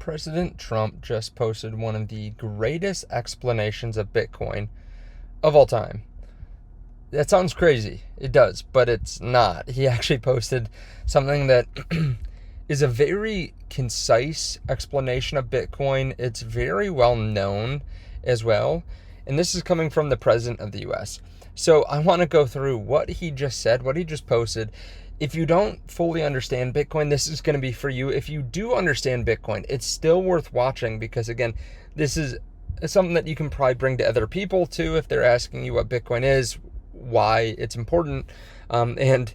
President Trump just posted one of the greatest explanations of Bitcoin of all time. That sounds crazy. It does, but it's not. He actually posted something that is a very concise explanation of Bitcoin. It's very well known as well. And this is coming from the President of the US. So I want to go through what he just said, what he just posted. If you don't fully understand Bitcoin, this is going to be for you. If you do understand Bitcoin, it's still worth watching because, again, this is something that you can probably bring to other people too if they're asking you what Bitcoin is, why it's important. And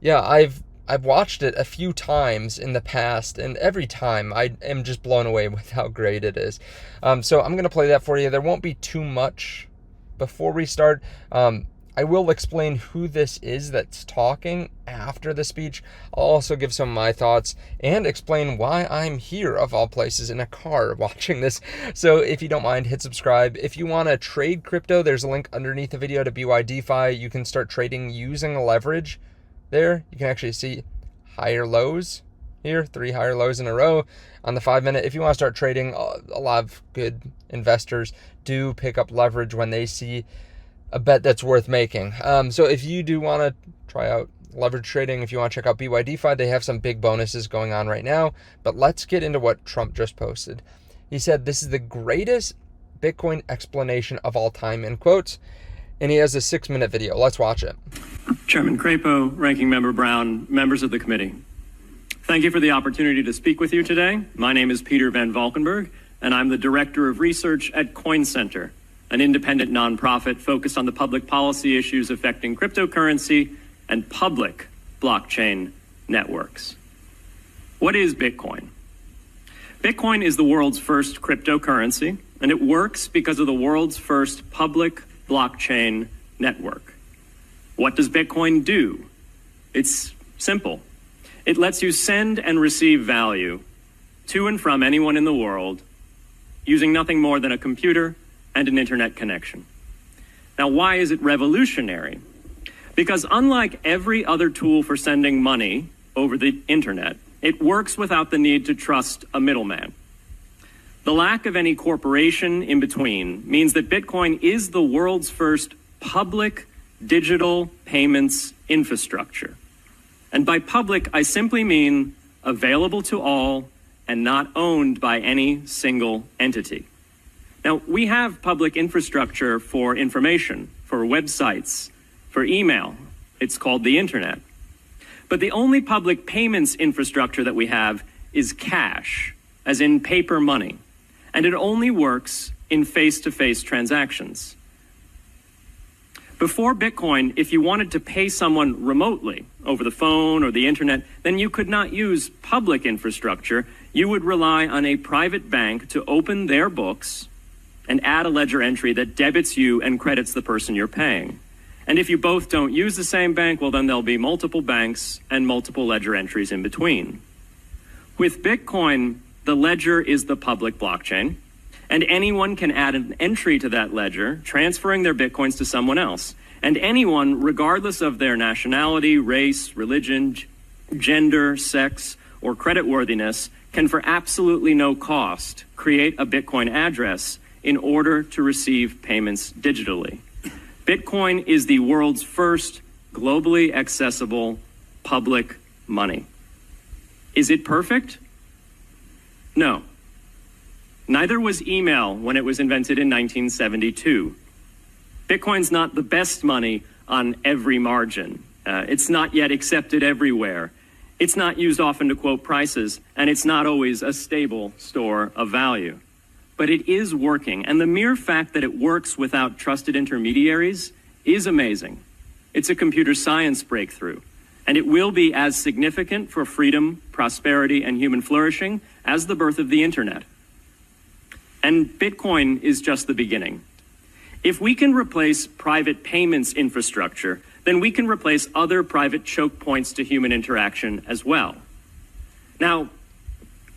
yeah, I've watched it a few times in the past, and every time I am just blown away with how great it is. So I'm going to play that for you. There won't be too much before we start. I will explain who this is that's talking after the speech. I'll also give some of my thoughts and explain why I'm here, of all places, in a car watching this. So if you don't mind, hit subscribe. If you want to trade crypto, there's a link underneath the video to BYDeFi. You can start trading using leverage there. You can actually see higher lows here, 3 higher lows in a row on the 5-minute. If you want to start trading, a lot of good investors do pick up leverage when they see a bet that's worth making. So if you do want to try out leverage trading, if you want to check out BYDeFi, they have some big bonuses going on right now. But let's get into what Trump just posted. He said, "This is the greatest Bitcoin explanation of all time," in quotes. And he has a 6-minute video. Let's watch it. Chairman Crapo, Ranking Member Brown, members of the committee. Thank you for the opportunity to speak with you today. My name is Peter Van Valkenburg, and I'm the Director of Research at Coin Center, an independent nonprofit focused on the public policy issues affecting cryptocurrency and public blockchain networks. What is Bitcoin? Bitcoin is the world's first cryptocurrency, and it works because of the world's first public blockchain network. What does Bitcoin do? It's simple. It lets you send and receive value to and from anyone in the world using nothing more than a computer and an internet connection. Now, why is it revolutionary? Because unlike every other tool for sending money over the internet, it works without the need to trust a middleman. The lack of any corporation in between means that Bitcoin is the world's first public digital payments infrastructure. And by public, I simply mean available to all and not owned by any single entity. Now, we have public infrastructure for information, for websites, for email. It's called the internet. But the only public payments infrastructure that we have is cash, as in paper money. And it only works in face-to-face transactions. Before Bitcoin, if you wanted to pay someone remotely over the phone or the internet, then you could not use public infrastructure. You would rely on a private bank to open their books and add a ledger entry that debits you and credits the person you're paying. And if you both don't use the same bank, well, then there'll be multiple banks and multiple ledger entries in between. With Bitcoin, the ledger is the public blockchain, and anyone can add an entry to that ledger, transferring their Bitcoins to someone else. And anyone, regardless of their nationality, race, religion, gender, sex, or creditworthiness, can for absolutely no cost create a Bitcoin address in order to receive payments digitally. Bitcoin is the world's first globally accessible public money. Is it perfect? No. Neither was email when it was invented in 1972. Bitcoin's not the best money on every margin. It's not yet accepted everywhere. It's not used often to quote prices, and it's not always a stable store of value. But it is working, and the mere fact that it works without trusted intermediaries is amazing. It's a computer science breakthrough, and it will be as significant for freedom, prosperity, and human flourishing as the birth of the internet. And Bitcoin is just the beginning. If we can replace private payments infrastructure, then we can replace other private choke points to human interaction as well. Now,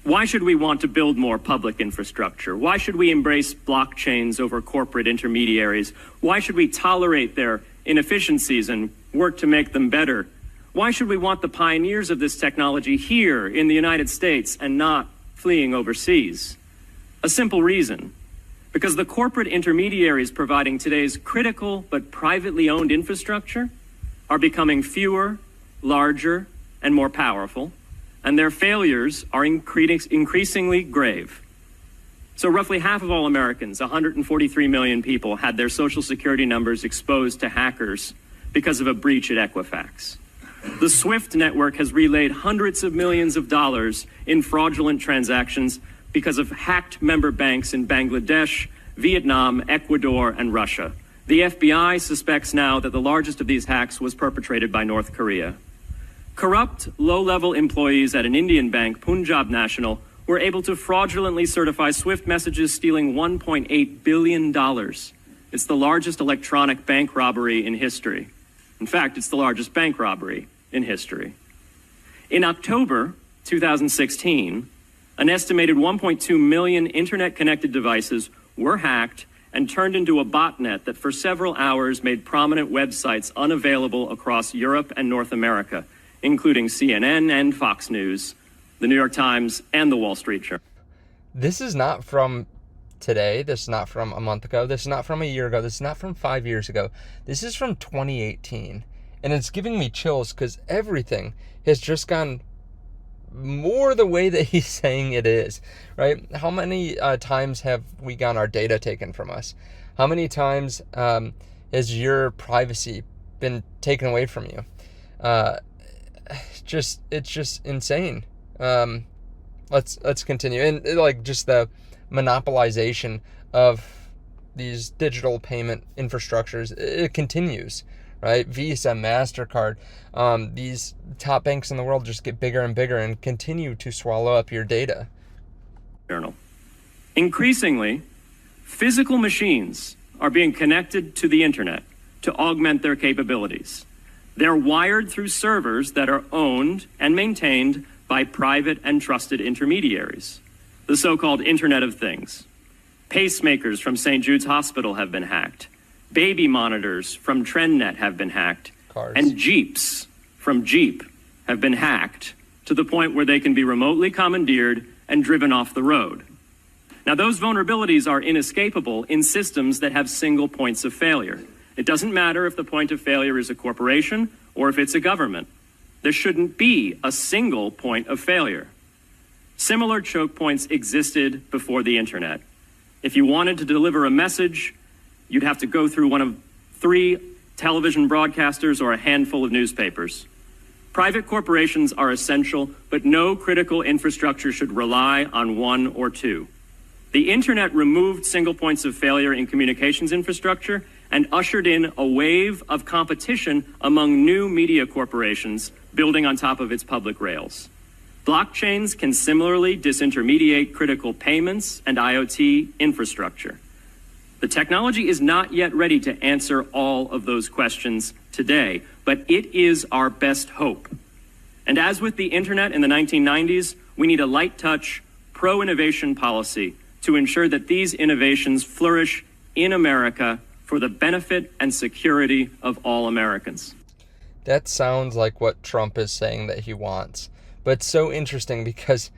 why should we want to build more public infrastructure? Why should we embrace blockchains over corporate intermediaries? Why should we tolerate their inefficiencies and work to make them better? Why should we want the pioneers of this technology here in the United States and not fleeing overseas. A simple reason: because the corporate intermediaries providing today's critical but privately owned infrastructure are becoming fewer, larger, and more powerful, and their failures are increasingly grave. So roughly half of all Americans, 143 million people, had their Social Security numbers exposed to hackers because of a breach at Equifax. The SWIFT network has relayed hundreds of millions of dollars in fraudulent transactions because of hacked member banks in Bangladesh, Vietnam, Ecuador, and Russia. The FBI suspects now that the largest of these hacks was perpetrated by North Korea. Corrupt, low-level employees at an Indian bank, Punjab National, were able to fraudulently certify SWIFT messages stealing $1.8 billion. It's the largest electronic bank robbery in history. In fact, it's the largest bank robbery in history. In October 2016, an estimated 1.2 million internet-connected devices were hacked and turned into a botnet that for several hours made prominent websites unavailable across Europe and North America, including CNN and Fox News, the New York Times, and the Wall Street Journal. This is not from today. This is not from a month ago. This is not from a year ago. This is not from 5 years ago. This is from 2018. And it's giving me chills because everything has just gone more the way that he's saying it is, right? How many times have we gotten our data taken from us? How many times has your privacy been taken away from you? It's just insane. Let's continue. And like just the monopolization of these digital payment infrastructures, it continues, right? Visa, MasterCard, these top banks in the world just get bigger and bigger and continue to swallow up your data. Increasingly, physical machines are being connected to the internet to augment their capabilities. They're wired through servers that are owned and maintained by private and trusted intermediaries, the so-called Internet of Things. Pacemakers from St. Jude's Hospital have been hacked. Baby monitors from TrendNet have been hacked. Cars. And Jeeps from Jeep have been hacked to the point where they can be remotely commandeered and driven off the road. Now, those vulnerabilities are inescapable in systems that have single points of failure. It doesn't matter if the point of failure is a corporation or if it's a government. There shouldn't be a single point of failure. Similar choke points existed before the internet. If you wanted to deliver a message, you'd have to go through one of 3 television broadcasters or a handful of newspapers. Private corporations are essential, but no critical infrastructure should rely on 1 or 2. The internet removed single points of failure in communications infrastructure and ushered in a wave of competition among new media corporations building on top of its public rails. Blockchains can similarly disintermediate critical payments and IoT infrastructure. The technology is not yet ready to answer all of those questions today, but it is our best hope. And as with the internet in the 1990s, we need a light touch, pro-innovation policy to ensure that these innovations flourish in America for the benefit and security of all Americans. That sounds like what Trump is saying that he wants. But it's so interesting because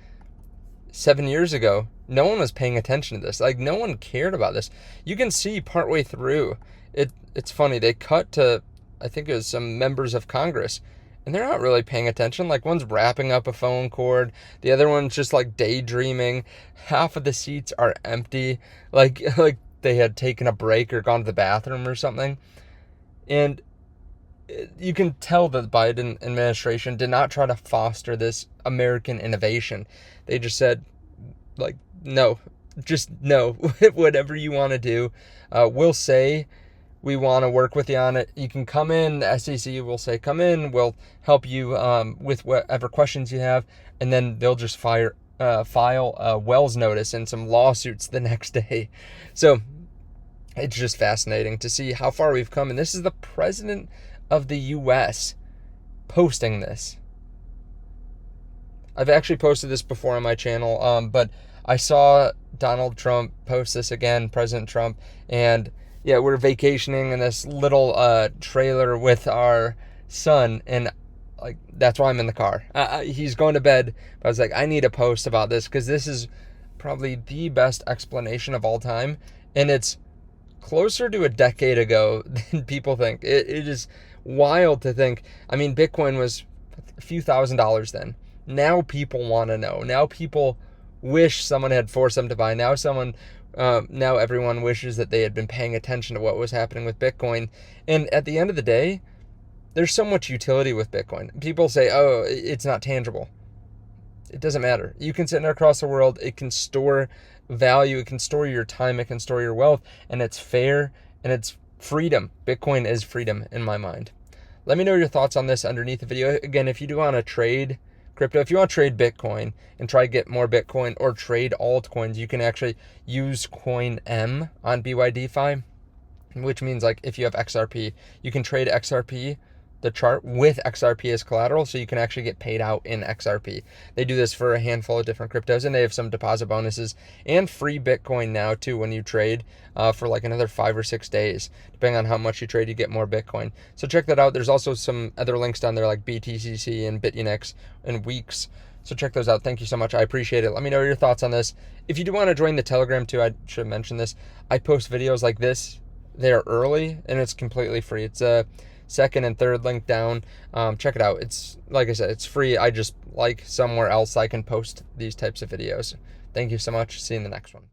7 years ago, no one was paying attention to this. Like, no one cared about this. You can see partway through, it's funny, they cut to, I think it was some members of Congress, and they're not really paying attention. Like, one's wrapping up a phone cord, the other one's just like daydreaming. Half of the seats are empty, like they had taken a break or gone to the bathroom or something. And you can tell that the Biden administration did not try to foster this American innovation. They just said, like, no, just no, whatever you want to do. We'll say we want to work with you on it. You can come in, the SEC will say, come in, we'll help you with whatever questions you have. And then they'll just file a Wells notice and some lawsuits the next day. So it's just fascinating to see how far we've come. And this is the president of the U.S. posting this. I've actually posted this before on my channel, but I saw Donald Trump post this again, President Trump, and yeah, we're vacationing in this little trailer with our son, and like, that's why I'm in the car. He's going to bed, but I was like, I need a post about this because this is probably the best explanation of all time, and it's closer to a decade ago than people think. It is wild to think. I mean, Bitcoin was a few $1,000s then. Now people want to know. Now people wish someone had forced them to buy. Now everyone wishes that they had been paying attention to what was happening with Bitcoin. And at the end of the day, there's so much utility with Bitcoin. People say, oh, it's not tangible. It doesn't matter. You can send it across the world. It can store value. It can store your time. It can store your wealth. And it's fair and it's freedom. Bitcoin is freedom in my mind. Let me know your thoughts on this underneath the video. Again, if you do want to trade crypto, if you want to trade Bitcoin and try to get more Bitcoin or trade altcoins, you can actually use Coin M on BYDFi, which means like if you have XRP, you can trade XRP, the chart, with XRP as collateral, so you can actually get paid out in XRP. They do this for a handful of different cryptos, and they have some deposit bonuses and free Bitcoin now too when you trade for like another 5 or 6 days. Depending on how much you trade, you get more Bitcoin. So check that out. There's also some other links down there like BTCC and BTCC and WEEX. So check those out. Thank you so much. I appreciate it. Let me know your thoughts on this. If you do want to join the Telegram too, I should mention this. I post videos like this there early, and it's completely free. It's a second and third link down. Check it out. It's, like I said, it's free. I just like somewhere else I can post these types of videos. Thank you so much. See you in the next one.